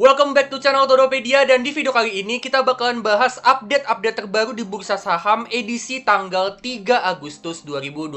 Welcome back to channel Todopedia, dan di video kali ini kita bakalan bahas update-update terbaru di bursa saham edisi tanggal 3 Agustus 2025.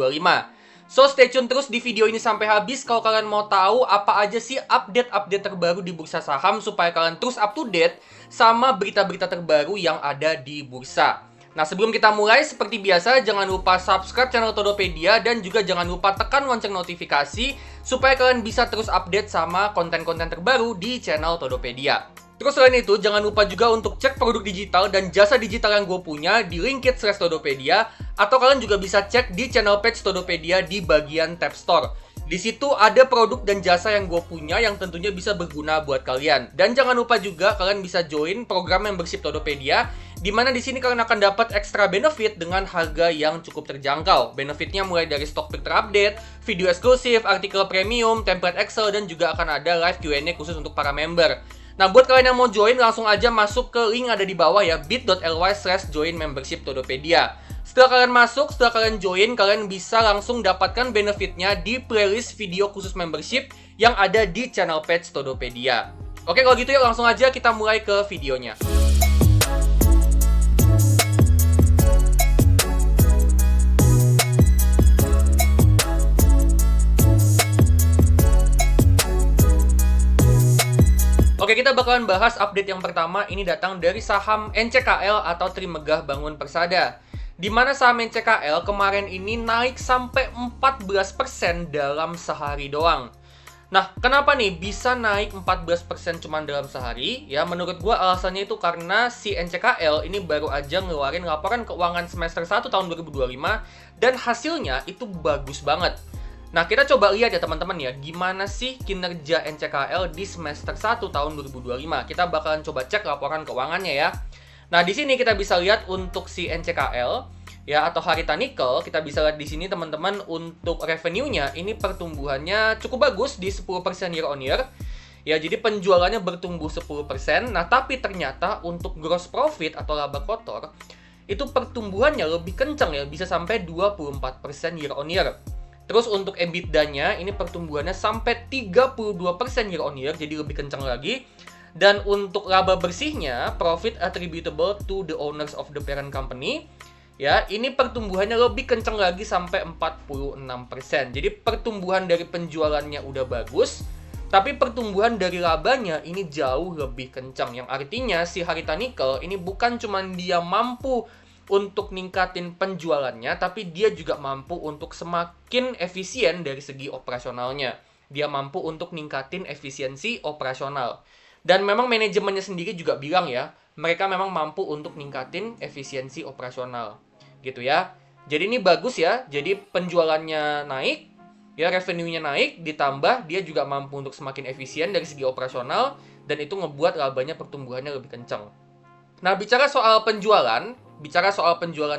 So stay tune terus di video ini sampai habis kalau kalian mau tahu apa aja sih update-update terbaru di bursa saham supaya kalian terus up to date sama berita-berita terbaru yang ada di bursa. Nah, sebelum kita mulai, seperti biasa, jangan lupa subscribe channel Todopedia dan juga jangan lupa tekan lonceng notifikasi supaya kalian bisa terus update sama konten-konten terbaru di channel Todopedia. Terus selain itu, jangan lupa juga untuk cek produk digital dan jasa digital yang gue punya di Linkit/Todopedia, atau kalian juga bisa cek di channel page Todopedia di bagian tab store. Di situ ada produk dan jasa yang gue punya yang tentunya bisa berguna buat kalian. Dan jangan lupa juga kalian bisa join program membership Todopedia, di mana di sini kalian akan dapat extra benefit dengan harga yang cukup terjangkau. Benefitnya mulai dari stock pick terupdate, video eksklusif, artikel premium, template Excel, dan juga akan ada live Q&A khusus untuk para member. Nah, buat kalian yang mau join, langsung aja masuk ke link ada di bawah ya, bit.ly/join membership Todopedia. Setelah kalian masuk, setelah kalian join, kalian bisa langsung dapatkan benefitnya di playlist video khusus membership yang ada di channel page Todopedia. Oke, kalau gitu yuk langsung aja kita mulai ke videonya. Oke, kita bakalan bahas update yang pertama. Ini datang dari saham NCKL atau Trimegah Bangun Persada, di mana saham NCKL kemarin ini naik sampai 14% dalam sehari doang. Nah, kenapa nih bisa naik 14% cuma dalam sehari? Ya, menurut gua alasannya itu karena si NCKL ini baru aja ngeluarin laporan keuangan semester 1 tahun 2025 dan hasilnya itu bagus banget. Nah, kita coba lihat ya teman-teman ya, gimana sih kinerja NCKL di semester 1 tahun 2025. Kita bakalan coba cek laporan keuangannya ya. Nah, di sini kita bisa lihat untuk si NCKL ya, atau Harita Nikel, kita bisa lihat di sini teman-teman untuk revenue-nya ini pertumbuhannya cukup bagus di 10% year on year. Ya, jadi penjualannya bertumbuh 10%. Nah, tapi ternyata untuk gross profit atau laba kotor itu pertumbuhannya lebih kencang ya, bisa sampai 24% year on year. Terus untuk EBITDA-nya ini pertumbuhannya sampai 32% year on year, jadi lebih kencang lagi. Dan untuk laba bersihnya, profit attributable to the owners of the parent company, ya, ini pertumbuhannya lebih kencang lagi sampai 46%. Jadi pertumbuhan dari penjualannya udah bagus, tapi pertumbuhan dari labanya ini jauh lebih kencang. Yang artinya si Harita Nikel ini bukan cuma dia mampu untuk ningkatin penjualannya, tapi dia juga mampu untuk semakin efisien dari segi operasionalnya. Dia mampu untuk ningkatin efisiensi operasional. Dan memang manajemennya sendiri juga bilang ya, mereka memang mampu untuk ningkatin efisiensi operasional. Gitu ya. Jadi ini bagus ya. Jadi penjualannya naik, ya, revenue-nya naik, ditambah dia juga mampu untuk semakin efisien dari segi operasional, dan itu ngebuat labanya pertumbuhannya lebih kencang. Nah, bicara soal penjualan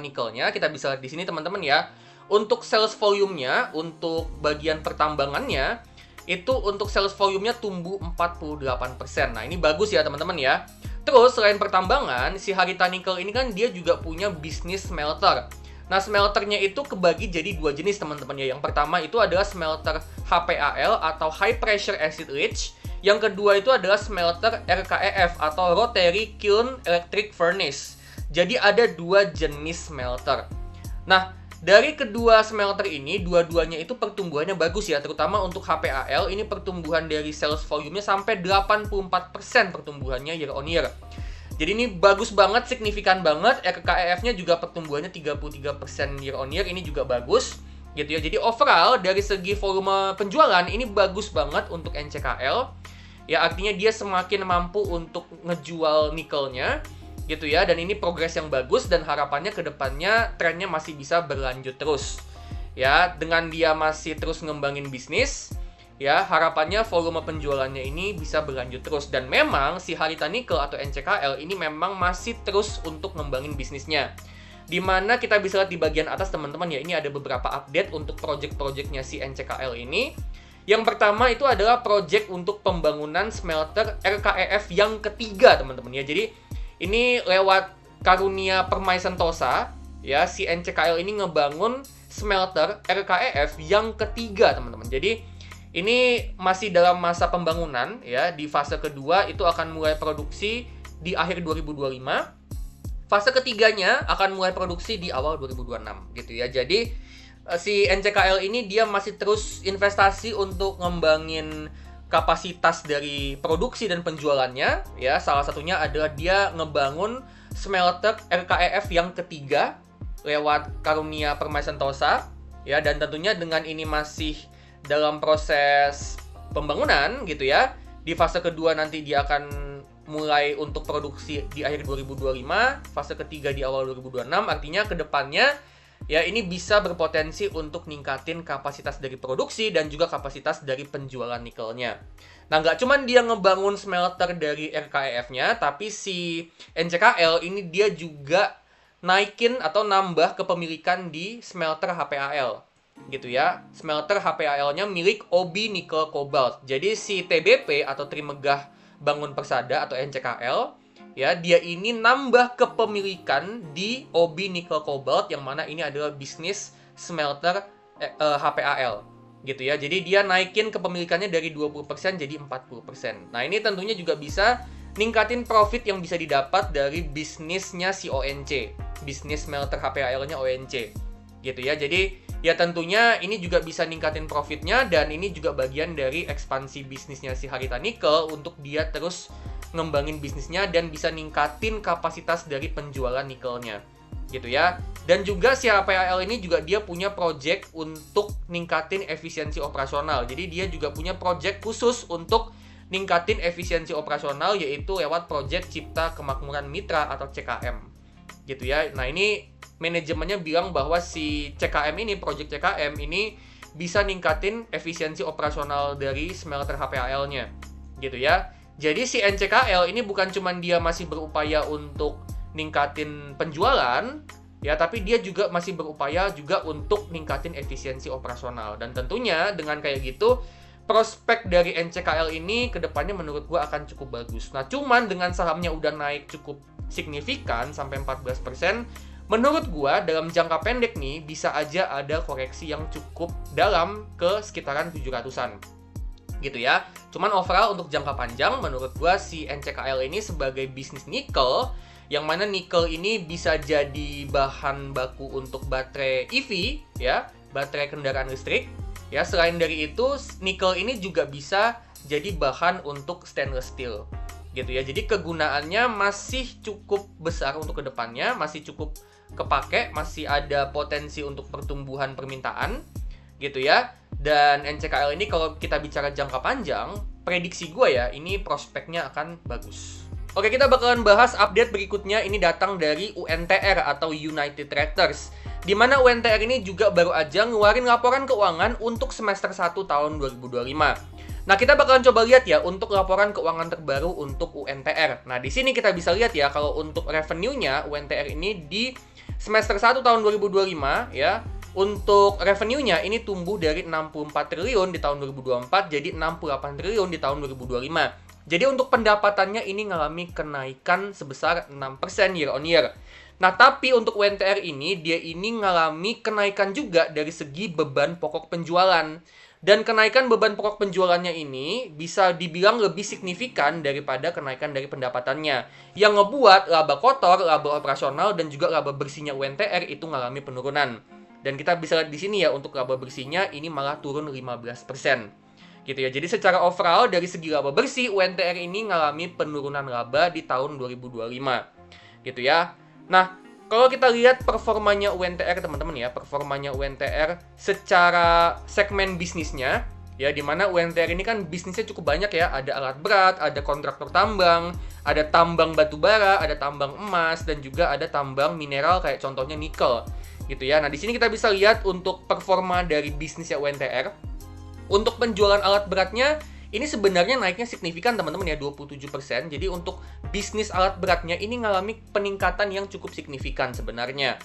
nikelnya, kita bisa lihat di sini teman-teman ya. Untuk sales volume-nya, untuk bagian pertambangannya, itu untuk sales volume-nya tumbuh 48%. Nah, ini bagus ya teman-teman ya. Terus selain pertambangan, si Harita Nikel ini kan dia juga punya bisnis smelter. Nah, smelternya itu kebagi jadi dua jenis teman-teman ya. Yang pertama itu adalah smelter HPAL atau High Pressure Acid Leach. Yang kedua itu adalah smelter RKEF atau Rotary Kiln Electric Furnace. Jadi ada dua jenis smelter. Nah, dari kedua smelter ini, dua-duanya itu pertumbuhannya bagus ya. Terutama untuk HPAL, ini pertumbuhan dari sales volume-nya sampai 84% pertumbuhannya year on year. Jadi ini bagus banget, signifikan banget. RKEF-nya juga pertumbuhannya 33% year on year, ini juga bagus. Gitu ya. Jadi overall, dari segi volume penjualan, ini bagus banget untuk NCKL. Ya, artinya dia semakin mampu untuk ngejual nikelnya, gitu ya. Dan ini progres yang bagus dan harapannya ke depannya trennya masih bisa berlanjut terus. Ya, dengan dia masih terus ngembangin bisnis, ya, harapannya volume penjualannya ini bisa berlanjut terus. Dan memang si Harita Nikel atau NCKL ini memang masih terus untuk ngembangin bisnisnya. Dimana kita bisa lihat di bagian atas teman-teman ya, ini ada beberapa update untuk project-projectnya si NCKL ini. Yang pertama itu adalah project untuk pembangunan smelter RKEF yang ketiga teman-teman ya. Jadi ini lewat karunia Permai Sentosa ya, si NCKL ini ngebangun smelter RKEF yang ketiga teman-teman. Jadi Ini masih dalam masa pembangunan ya. Di fase kedua itu akan mulai produksi di akhir 2025. Fase ketiganya akan mulai produksi di awal 2026 gitu ya. Jadi si NCKL ini dia masih terus investasi untuk ngembangin kapasitas dari produksi dan penjualannya ya. Salah satunya adalah dia ngebangun smelter RKEF yang ketiga lewat Karunia Permai Sentosa ya, dan tentunya dengan ini masih dalam proses pembangunan gitu ya. Di fase kedua nanti dia akan mulai untuk produksi di akhir 2025, fase ketiga di awal 2026, artinya ke depannya ya ini bisa berpotensi untuk ningkatin kapasitas dari produksi dan juga kapasitas dari penjualan nikelnya. Nah, nggak cuman dia ngebangun smelter dari RKEF-nya, tapi si NCKL ini dia juga naikin atau nambah kepemilikan di smelter HPAL. Gitu ya. Smelter HPAL-nya milik Obi Nickel Cobalt. Jadi si TBP atau Trimegah Bangun Persada atau NCKL ya, dia ini nambah kepemilikan di Obi Nickel Cobalt yang mana ini adalah bisnis smelter HPAL gitu ya. Jadi dia naikin kepemilikannya dari 20% jadi 40%. Nah, ini tentunya juga bisa ningkatin profit yang bisa didapat dari bisnisnya si ONC, bisnis smelter HPAL-nya ONC gitu ya. Jadi ya tentunya ini juga bisa ningkatin profitnya, dan ini juga bagian dari ekspansi bisnisnya si Harita Nickel untuk dia terus ngembangin bisnisnya dan bisa ningkatin kapasitas dari penjualan nikelnya gitu ya. Dan juga si HPAL ini juga dia punya project untuk ningkatin efisiensi operasional. Jadi dia juga punya project khusus untuk ningkatin efisiensi operasional, yaitu lewat project Cipta Kemakmuran Mitra atau CKM gitu ya. Nah, ini manajemennya bilang bahwa si CKM ini, project CKM ini bisa ningkatin efisiensi operasional dari smelter HPAL-nya gitu ya. Jadi si NCKL ini bukan cuma dia masih berupaya untuk ningkatin penjualan ya, tapi dia juga masih berupaya juga untuk ningkatin efisiensi operasional. Dan tentunya dengan kayak gitu, prospek dari NCKL ini kedepannya menurut gua akan cukup bagus. Nah, cuman dengan sahamnya udah naik cukup signifikan sampai 14%, menurut gua dalam jangka pendek nih bisa aja ada koreksi yang cukup dalam ke sekitaran 700-an gitu ya. Cuman overall untuk jangka panjang menurut gua si NCKL ini sebagai bisnis nikel, yang mana nikel ini bisa jadi bahan baku untuk baterai EV ya, baterai kendaraan listrik ya. Selain dari itu, nikel ini juga bisa jadi bahan untuk stainless steel gitu ya. Jadi kegunaannya masih cukup besar untuk kedepannya, masih cukup kepake, masih ada potensi untuk pertumbuhan permintaan gitu ya. Dan NCKL ini kalau kita bicara jangka panjang, prediksi gue ya, ini prospeknya akan bagus. Oke, kita bakalan bahas update berikutnya. Ini datang dari UNTR atau United Tractors, di mana UNTR ini juga baru aja ngeluarin laporan keuangan untuk semester 1 tahun 2025. Nah, kita bakalan coba lihat ya untuk laporan keuangan terbaru untuk UNTR. Nah, di sini kita bisa lihat ya kalau untuk revenue-nya UNTR ini di semester 1 tahun 2025 ya, untuk revenue-nya ini tumbuh dari 64 triliun di tahun 2024 jadi 68 triliun di tahun 2025. Jadi untuk pendapatannya ini ngalami kenaikan sebesar 6% year on year. Nah, tapi untuk UNTR ini, dia ini ngalami kenaikan juga dari segi beban pokok penjualan. Dan kenaikan beban pokok penjualannya ini bisa dibilang lebih signifikan daripada kenaikan dari pendapatannya, yang ngebuat laba kotor, laba operasional, dan juga laba bersihnya UNTR itu ngalami penurunan. Dan kita bisa lihat di sini ya, untuk laba bersihnya ini malah turun 15%. Gitu ya. Jadi secara overall dari segi laba bersih, UNTR ini ngalami penurunan laba di tahun 2025. Gitu ya. Nah, kalau kita lihat performanya UNTR teman-teman ya, performanya UNTR secara segmen bisnisnya ya, dimana UNTR ini kan bisnisnya cukup banyak ya, ada alat berat, ada kontraktor tambang, ada tambang batu bara, ada tambang emas, dan juga ada tambang mineral kayak contohnya nikel gitu ya. Nah, di sini kita bisa lihat untuk performa dari bisnisnya UNTR. Untuk penjualan alat beratnya ini sebenarnya naiknya signifikan teman-teman ya, 27%. Jadi untuk bisnis alat beratnya ini ngalami peningkatan yang cukup signifikan sebenarnya.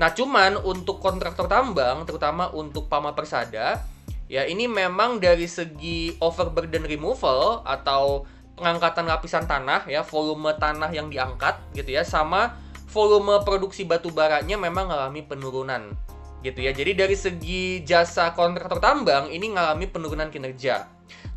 Nah, cuman untuk kontraktor tambang, terutama untuk Pama Persada, ya ini memang dari segi overburden removal atau pengangkatan lapisan tanah ya, volume tanah yang diangkat gitu ya, sama volume produksi batu baranya memang ngalami penurunan gitu ya. Jadi dari segi jasa kontraktor tambang ini ngalami penurunan kinerja.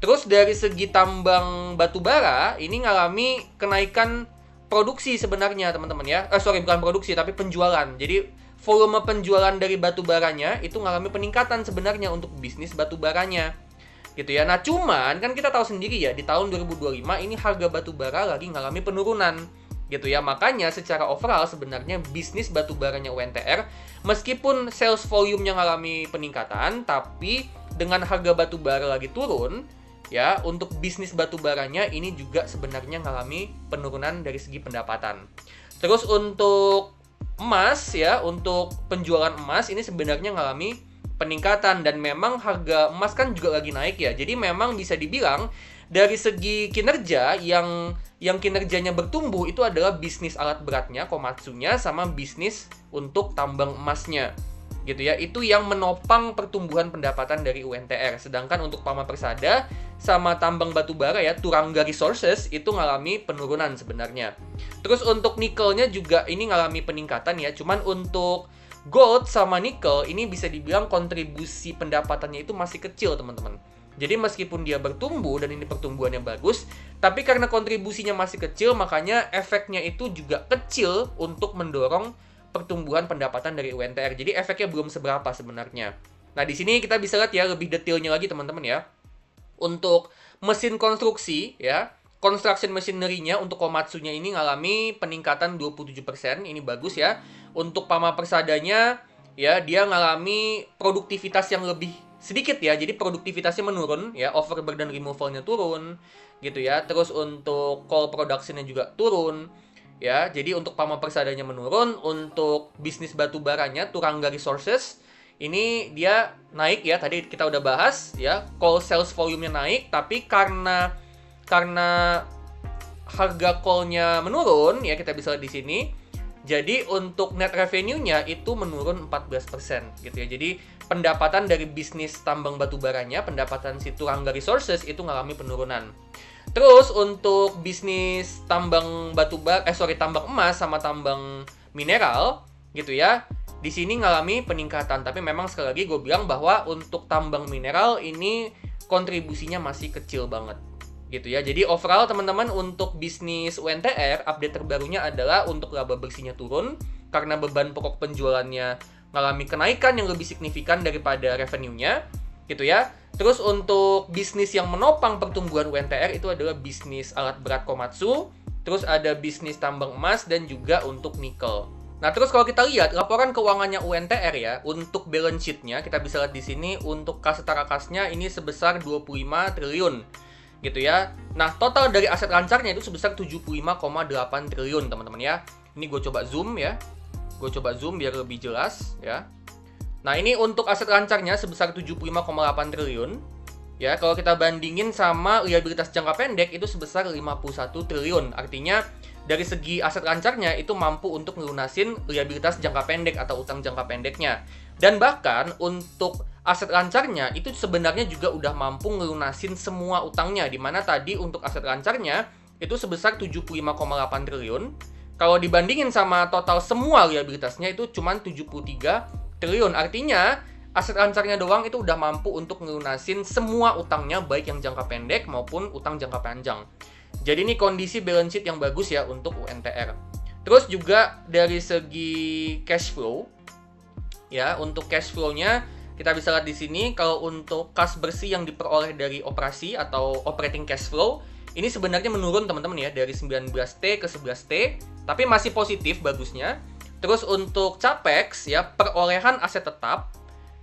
Terus dari segi tambang batu bara ini ngalami kenaikan produksi sebenarnya teman-teman ya. Bukan produksi tapi penjualan. Jadi volume penjualan dari batu baranya itu ngalami peningkatan sebenarnya untuk bisnis batu baranya. Gitu ya. Nah, cuman kan kita tahu sendiri ya di tahun 2025 ini harga batu bara lagi ngalami penurunan. Gitu ya. Makanya secara overall sebenarnya bisnis batu baranya UNTR meskipun sales volume-nya ngalami peningkatan, tapi dengan harga batu bara lagi turun, ya, untuk bisnis batu baranya ini juga sebenarnya ngalami penurunan dari segi pendapatan. Terus untuk emas ya, untuk penjualan emas ini sebenarnya ngalami peningkatan dan memang harga emas kan juga lagi naik ya. Jadi memang bisa dibilang dari segi kinerja yang kinerjanya bertumbuh itu adalah bisnis alat beratnya, Komatsunya, sama bisnis untuk tambang emasnya. Gitu ya, itu yang menopang pertumbuhan pendapatan dari UNTR. Sedangkan untuk Pama Persada sama tambang batu bara ya, Turangga Resources itu ngalami penurunan sebenarnya. Terus untuk nikelnya juga ini ngalami peningkatan ya. Cuman untuk gold sama nikel ini bisa dibilang kontribusi pendapatannya itu masih kecil, teman-teman. Jadi meskipun dia bertumbuh dan ini pertumbuhannya bagus, tapi karena kontribusinya masih kecil, makanya efeknya itu juga kecil untuk mendorong pertumbuhan pendapatan dari UNTR. Jadi efeknya belum seberapa sebenarnya. Nah, di sini kita bisa lihat ya lebih detailnya lagi teman-teman ya. Untuk mesin konstruksi ya, construction machinery-nya untuk Komatsunya ini ngalami peningkatan 27%. Ini bagus ya. Untuk Pama Persadanya ya, dia ngalami produktivitas yang lebih sedikit ya. Jadi produktivitasnya menurun ya, overburden removal-nya turun gitu ya. Terus untuk coal production-nya juga turun. Ya, jadi untuk Pama Persadanya menurun, untuk bisnis batu baranya Turangga Resources ini dia naik ya, tadi kita udah bahas ya, coal sales volume-nya naik, tapi karena harga coal-nya menurun ya, kita bisa lihat di sini. Jadi untuk net revenue-nya itu menurun 14% gitu ya. Jadi pendapatan dari bisnis tambang batu baranya, pendapatan si Turangga Resources itu ngalami penurunan. Terus untuk bisnis tambang tambang emas sama tambang mineral gitu ya, di sini ngalami peningkatan. Tapi memang sekali lagi gue bilang bahwa untuk tambang mineral ini kontribusinya masih kecil banget gitu ya. Jadi overall teman-teman untuk bisnis UNTR update terbarunya adalah untuk laba bersihnya turun karena beban pokok penjualannya ngalami kenaikan yang lebih signifikan daripada revenue-nya gitu ya. Terus untuk bisnis yang menopang pertumbuhan UNTR itu adalah bisnis alat berat Komatsu, terus ada bisnis tambang emas dan juga untuk nikel. Nah, terus kalau kita lihat laporan keuangannya UNTR ya, untuk balance sheet-nya kita bisa lihat di sini untuk kas setara kasnya ini sebesar 25 triliun gitu ya. Nah, total dari aset lancarnya itu sebesar 75,8 triliun, teman-teman ya. Ini gue coba zoom ya. Gue coba zoom biar lebih jelas ya. Nah, ini untuk aset lancarnya sebesar 75,8 triliun. Ya, kalau kita bandingin sama liabilitas jangka pendek itu sebesar 51 triliun. Artinya dari segi aset lancarnya itu mampu untuk ngelunasin liabilitas jangka pendek atau utang jangka pendeknya. Dan bahkan untuk aset lancarnya itu sebenarnya juga udah mampu ngelunasin semua utangnya. Dimana tadi untuk aset lancarnya itu sebesar 75,8 triliun. Kalau dibandingin sama total semua liabilitasnya itu cuma 73 triliun. Artinya aset lancarnya doang itu udah mampu untuk ngelunasin semua utangnya, baik yang jangka pendek maupun utang jangka panjang. Jadi ini kondisi balance sheet yang bagus ya untuk UNTR. Terus juga dari segi cash flow ya, untuk cash flow-nya kita bisa lihat di sini kalau untuk kas bersih yang diperoleh dari operasi atau operating cash flow ini sebenarnya menurun teman-teman ya, dari 19T ke 11T, tapi masih positif bagusnya. Terus untuk capex ya, perolehan aset tetap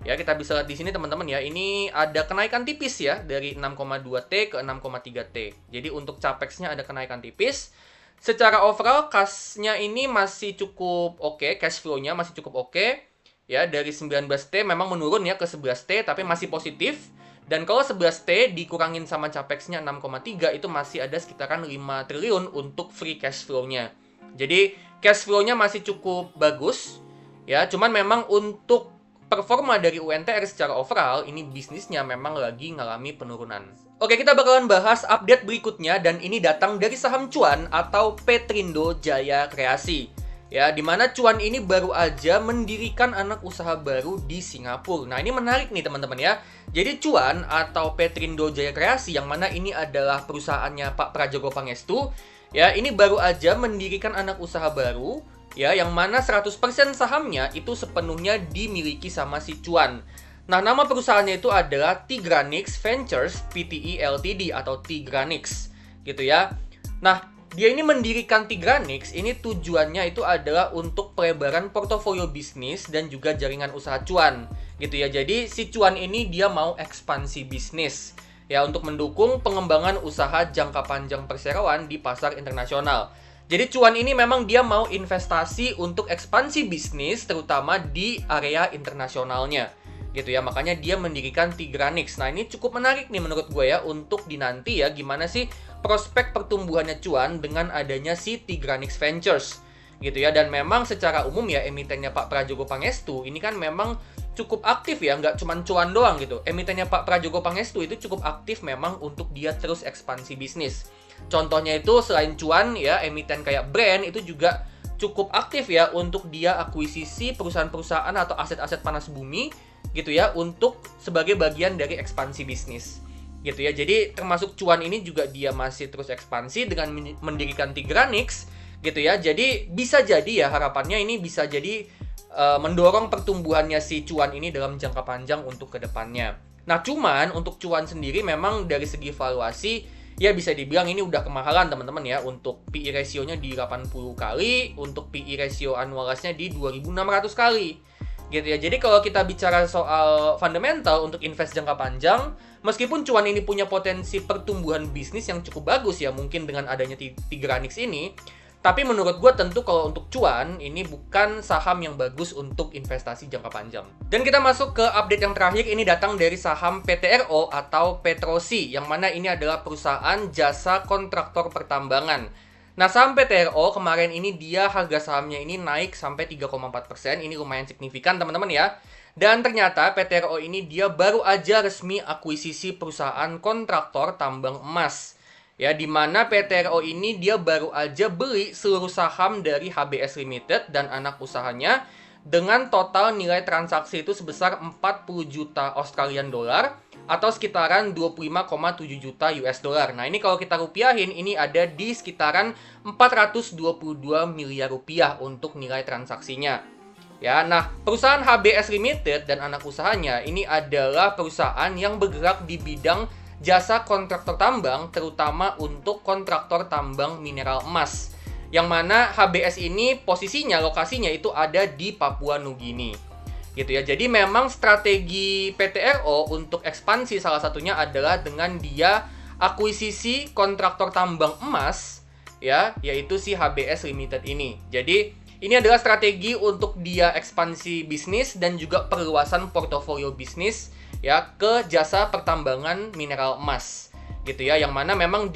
ya, kita bisa lihat di sini teman-teman ya, ini ada kenaikan tipis ya dari 6,2T ke 6,3T. Jadi untuk capexnya ada kenaikan tipis. Secara overall kasnya ini masih cukup oke, cash flow-nya masih cukup oke. Ya, dari 19T memang menurun ya ke 11T tapi masih positif. Dan kalau 11T dikurangin sama capexnya 6,3 itu masih ada sekitaran 5 triliun untuk free cash flow-nya. Jadi cash flow-nya masih cukup bagus ya, cuman memang untuk performa dari UNTR secara overall ini bisnisnya memang lagi ngalami penurunan. Oke, kita bakalan bahas update berikutnya dan ini datang dari saham cuan atau Petrindo Jaya Kreasi. Ya, di mana Cuan ini baru aja mendirikan anak usaha baru di Singapura. Nah, ini menarik nih teman-teman ya. Jadi Cuan atau Petrindo Jaya Kreasi, yang mana ini adalah perusahaannya Pak Prajogo Pangestu, ya, ini baru aja mendirikan anak usaha baru, ya, yang mana 100% sahamnya itu sepenuhnya dimiliki sama si Cuan. Nah, nama perusahaannya itu adalah Tigranix Ventures Pte Ltd atau Tigranix, gitu ya. Nah, dia ini mendirikan Tigranix, ini tujuannya itu adalah untuk pelebaran portofolio bisnis dan juga jaringan usaha Cuan, gitu ya. Jadi si Cuan ini dia mau ekspansi bisnis, ya, untuk mendukung pengembangan usaha jangka panjang perseroan di pasar internasional. Jadi Cuan ini memang dia mau investasi untuk ekspansi bisnis, terutama di area internasionalnya, gitu ya. Makanya dia mendirikan Tigranix. Nah, ini cukup menarik nih menurut gue ya untuk dinanti ya, gimana sih prospek pertumbuhannya Cuan dengan adanya si Tigranix Ventures, gitu ya. Dan memang secara umum ya emitennya Pak Prajogo Pangestu ini kan memang cukup aktif ya, nggak cuma Cuan doang gitu. Emitennya Pak Prajogo Pangestu itu cukup aktif memang untuk dia terus ekspansi bisnis. Contohnya itu selain Cuan ya, emiten kayak Brand itu juga cukup aktif ya untuk dia akuisisi perusahaan-perusahaan atau aset-aset panas bumi, gitu ya, untuk sebagai bagian dari ekspansi bisnis, gitu ya. Jadi termasuk Cuan ini juga dia masih terus ekspansi dengan mendirikan Tigranix, gitu ya. Jadi bisa jadi ya, harapannya ini bisa jadi mendorong pertumbuhannya si Cuan ini dalam jangka panjang untuk kedepannya. Nah, cuman untuk Cuan sendiri memang dari segi valuasi ya bisa dibilang ini udah kemahalan teman-teman ya. Untuk PE ratio-nya di 80 kali, untuk PE ratio annualized-nya di 2.600 kali, gitu ya. Jadi kalau kita bicara soal fundamental untuk invest jangka panjang, meskipun Cuan ini punya potensi pertumbuhan bisnis yang cukup bagus ya, mungkin dengan adanya Tigranix ini, tapi menurut gue tentu kalau untuk Cuan ini bukan saham yang bagus untuk investasi jangka panjang. Dan kita masuk ke update yang terakhir, ini datang dari saham PTRO atau Petrosi, yang mana ini adalah perusahaan jasa kontraktor pertambangan. Nah, saham PTRO kemarin ini dia harga sahamnya ini naik sampai 3,4%. Ini lumayan signifikan teman-teman ya. Dan ternyata PTRO ini dia baru aja resmi akuisisi perusahaan kontraktor tambang emas. Ya, di mana PTRO ini dia baru aja beli seluruh saham dari HBS Limited dan anak usahanya dengan total nilai transaksi itu sebesar 40 juta Australian dollar atau sekitaran 25,7 juta US dollar. Nah, ini kalau kita rupiahin ini ada di sekitaran 422 miliar rupiah untuk nilai transaksinya. Ya, nah, perusahaan HBS Limited dan anak usahanya ini adalah perusahaan yang bergerak di bidang jasa kontraktor tambang, terutama untuk kontraktor tambang mineral emas. Yang mana HBS ini posisinya, lokasinya itu ada di Papua Nugini, gitu ya. Jadi memang strategi PTRO untuk ekspansi salah satunya adalah dengan dia akuisisi kontraktor tambang emas, ya, yaitu si HBS Limited ini. Jadi ini adalah strategi untuk dia ekspansi bisnis dan juga perluasan portofolio bisnis ya ke jasa pertambangan mineral emas, gitu ya. Yang mana memang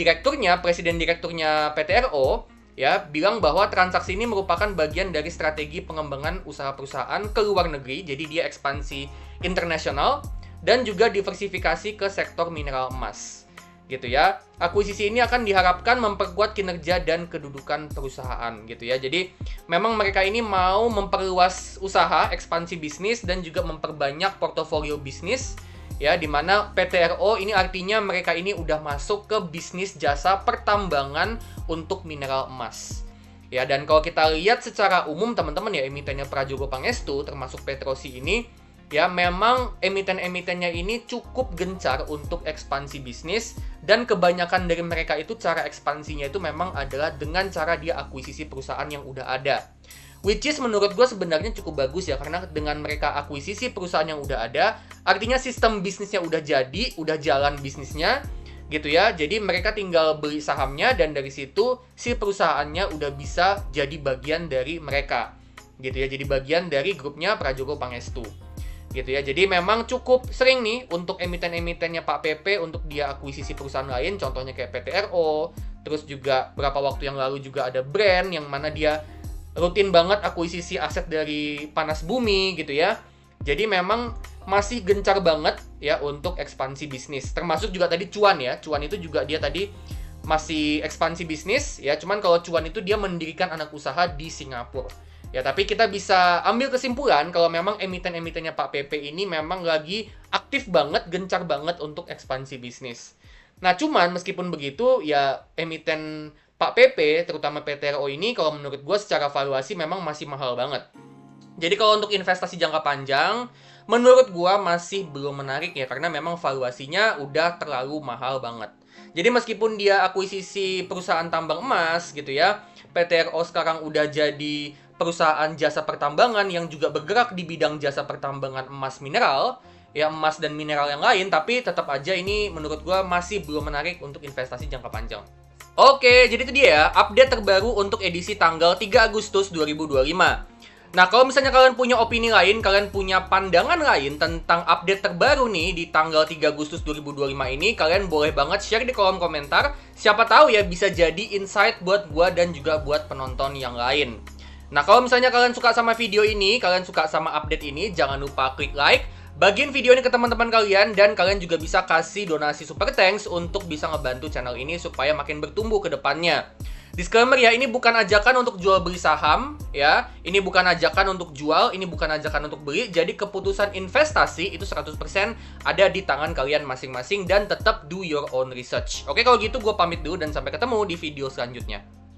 presiden direkturnya PTRO ya bilang bahwa transaksi ini merupakan bagian dari strategi pengembangan usaha perusahaan ke luar negeri. Jadi dia ekspansi internasional dan juga diversifikasi ke sektor mineral emas, gitu ya. Akuisisi ini akan diharapkan memperkuat kinerja dan kedudukan perusahaan, gitu ya. Jadi memang mereka ini mau memperluas usaha, ekspansi bisnis dan juga memperbanyak portofolio bisnis ya, di mana PTRO ini artinya mereka ini udah masuk ke bisnis jasa pertambangan untuk mineral emas. Ya, dan kalau kita lihat secara umum teman-teman ya, emitennya Prajogo Pangestu termasuk Petrosi ini ya memang emiten-emitennya ini cukup gencar untuk ekspansi bisnis, dan kebanyakan dari mereka itu cara ekspansinya itu memang adalah dengan cara dia akuisisi perusahaan yang udah ada. Which is menurut gue sebenarnya cukup bagus ya, karena dengan mereka akuisisi perusahaan yang udah ada, artinya sistem bisnisnya udah jadi, udah jalan bisnisnya, gitu ya. Jadi mereka tinggal beli sahamnya dan dari situ si perusahaannya udah bisa jadi bagian dari mereka, gitu ya. Jadi bagian dari grupnya Prajogo Pangestu, gitu ya. Jadi memang cukup sering nih untuk emiten-emitennya Pak PP untuk dia akuisisi perusahaan lain, contohnya kayak PTRO, terus juga beberapa waktu yang lalu juga ada Brand yang mana dia rutin banget akuisisi aset dari panas bumi, gitu ya. Jadi memang masih gencar banget ya untuk ekspansi bisnis. Termasuk juga tadi Cuan ya. Cuan itu juga dia tadi masih ekspansi bisnis ya. Cuman kalau Cuan itu dia mendirikan anak usaha di Singapura. Ya, tapi kita bisa ambil kesimpulan kalau memang emiten-emitennya Pak PP ini memang lagi aktif banget, gencar banget untuk ekspansi bisnis. Nah, cuman meskipun begitu, ya emiten Pak PP, terutama PTRO ini, kalau menurut gue secara valuasi memang masih mahal banget. Jadi kalau untuk investasi jangka panjang, menurut gua masih belum menarik ya, karena memang valuasinya udah terlalu mahal banget. Jadi meskipun dia akuisisi perusahaan tambang emas gitu ya, PTRO sekarang udah jadi perusahaan jasa pertambangan yang juga bergerak di bidang jasa pertambangan emas mineral, ya emas dan mineral yang lain, tapi tetap aja ini menurut gua masih belum menarik untuk investasi jangka panjang. Oke, jadi itu dia ya, update terbaru untuk edisi tanggal 3 Agustus 2025. Nah, kalau misalnya kalian punya opini lain, kalian punya pandangan lain tentang update terbaru nih di tanggal 3 Agustus 2025 ini, kalian boleh banget share di kolom komentar. Siapa tahu ya bisa jadi insight buat gua dan juga buat penonton yang lain. Nah, kalau misalnya kalian suka sama video ini, kalian suka sama update ini, jangan lupa klik like, bagiin video ini ke teman-teman kalian, dan kalian juga bisa kasih donasi super thanks untuk bisa ngebantu channel ini supaya makin bertumbuh ke depannya. Disclaimer ya, ini bukan ajakan untuk jual beli saham ya. Ini bukan ajakan untuk jual, ini bukan ajakan untuk beli. Jadi keputusan investasi itu 100% ada di tangan kalian masing-masing dan tetap do your own research. Oke, kalau gitu gue pamit dulu dan sampai ketemu di video selanjutnya.